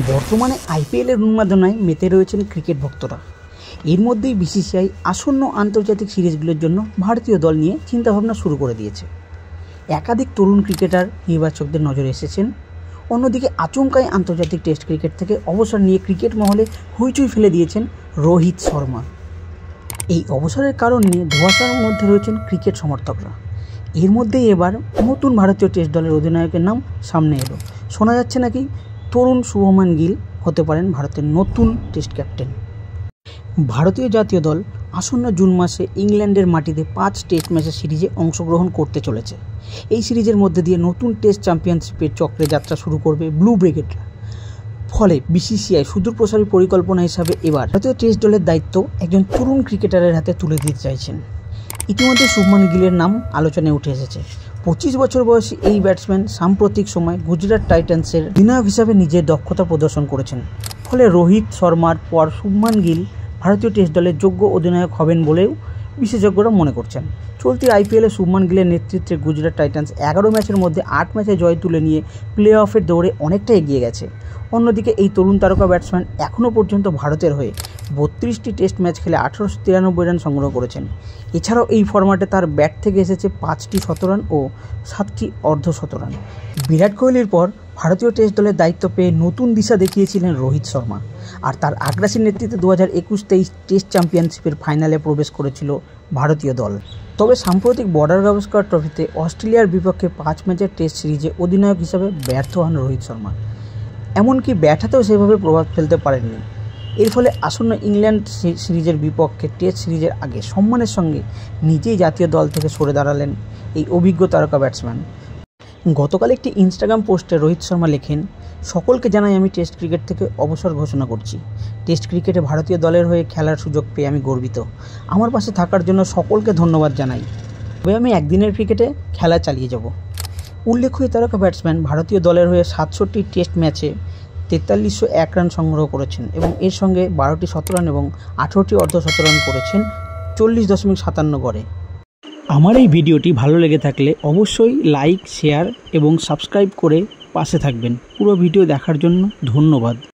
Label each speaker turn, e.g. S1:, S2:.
S1: বর্তমানে আইপিএলের উন্মাদনায় মেতে রয়েছেন ক্রিকেট ভক্তরা। এর মধ্যেই বিসিসিআই আসন্ন আন্তর্জাতিক সিরিজগুলোর জন্য ভারতীয় দল নিয়ে চিন্তাভাবনা শুরু করে দিয়েছে। একাধিক তরুণ ক্রিকেটার নির্বাচকদের নজরে এসেছেন। অন্যদিকে আচমকাই আন্তর্জাতিক টেস্ট ক্রিকেট থেকে অবসর নিয়ে ক্রিকেট মহলে হইচই ফেলে দিয়েছেন রোহিত শর্মা। এই অবসরের কারণ নিয়ে ধোঁয়াশার মধ্যে রয়েছেন ক্রিকেট সমর্থকরা। এর মধ্যেই এবার নতুন ভারতীয় টেস্ট দলের অধিনায়কের নাম সামনে এলো। শোনা যাচ্ছে নাকি তরুণ শুভমান গিল হতে পারেন ভারতের নতুন টেস্ট ক্যাপ্টেন। ভারতীয় জাতীয় দল আসন্ন জুন মাসে ইংল্যান্ডের মাটিতে 5 টেস্ট ম্যাচের সিরিজে অংশগ্রহণ করতে চলেছে। এই সিরিজের মধ্যে দিয়ে নতুন টেস্ট চ্যাম্পিয়নশিপের চক্রে যাত্রা শুরু করবে ব্লু ব্রিগেডরা। ফলে বিসিসিআই সুদূরপ্রসারী পরিকল্পনা হিসাবে এবার ভারতীয় টেস্ট দলের দায়িত্ব একজন তরুণ ক্রিকেটারের হাতে তুলে দিতে চাইছেন। ইতিমধ্যে শুভমান গিলের নাম আলোচনায় উঠে এসেছে। 25 বছর বয়সী এই ব্যাটসম্যান সাম্প্রতিক সময় গুজরাট টাইটান্সের অধিনায়ক হিসাবে নিজের দক্ষতা প্রদর্শন করেছেন। ফলে রোহিত শর্মার পর শুভমান গিল ভারতীয় টেস্ট দলের যোগ্য অধিনায়ক হবেন বলেও বিশেষজ্ঞরা মনে করছেন। চলতি আইপিএলে শুভমান গিলের নেতৃত্বে গুজরাট টাইটান্স 11 ম্যাচের মধ্যে 8 ম্যাচে জয় তুলে নিয়ে প্লে অফের দৌড়ে অনেকটা এগিয়ে গেছে। অন্যদিকে এই তরুণ তারকা ব্যাটসম্যান এখনও পর্যন্ত ভারতের হয়ে 32টি টেস্ট ম্যাচ খেলে 1893 রান সংগ্রহ করেছেন। এছাড়াও এই ফরম্যাটে তার ব্যাট থেকে এসেছে 5টি শতরান ও 7টি অর্ধশতরান। বিরাট কোহলির পর ভারতীয় টেস্ট দলের দায়িত্ব পেয়ে নতুন দিশা দেখিয়েছিলেন রোহিত শর্মা। আর তার আগ্রাসী নেতৃত্বে 2021-23 টেস্ট চ্যাম্পিয়নশিপের ফাইনালে প্রবেশ করেছিল ভারতীয় দল। তবে সাম্প্রতিক বর্ডার গাভাস্কর ট্রফিতে অস্ট্রেলিয়ার বিপক্ষে 5 ম্যাচের টেস্ট সিরিজে অধিনায়ক হিসাবে ব্যর্থ হন রোহিত শর্মা। এমনকি ব্যাট হাতেও সেভাবে প্রভাব ফেলতে পারেননি। এর ফলে আসন্ন ইংল্যান্ড সিরিজের বিপক্ষে টেস্ট সিরিজের আগে সম্মানের সঙ্গে নিজেই জাতীয় দল থেকে সরে দাঁড়ালেন এই অভিজ্ঞ তারকা ব্যাটসম্যান। গতকাল একটি ইনস্টাগ্রাম পোস্টে রোহিত শর্মা লেখেন, সকলকে জানাই আমি টেস্ট ক্রিকেট থেকে অবসর ঘোষণা করছি। টেস্ট ক্রিকেটে ভারতীয় দলের হয়ে খেলার সুযোগ পেয়ে আমি গর্বিত। আমার পাশে থাকার জন্য সকলকে ধন্যবাদ জানাই। তবে আমি একদিনের ক্রিকেটে খেলা চালিয়ে যাব। উল্লেখ্য এই তারকা ব্যাটসম্যান ভারতীয় দলের হয়ে 67টি টেস্ট ম্যাচে 4301 রান সংগ্রহ করেছেন এবং এর সঙ্গে 12টি শতরান এবং 18টি অর্ধশতরান করেছেন 40.57 গড়ে। আমার এই ভিডিওটি ভালো লেগে থাকলে অবশ্যই লাইক, শেয়ার এবং সাবস্ক্রাইব করে পাশে থাকবেন। পুরো ভিডিও দেখার জন্য ধন্যবাদ।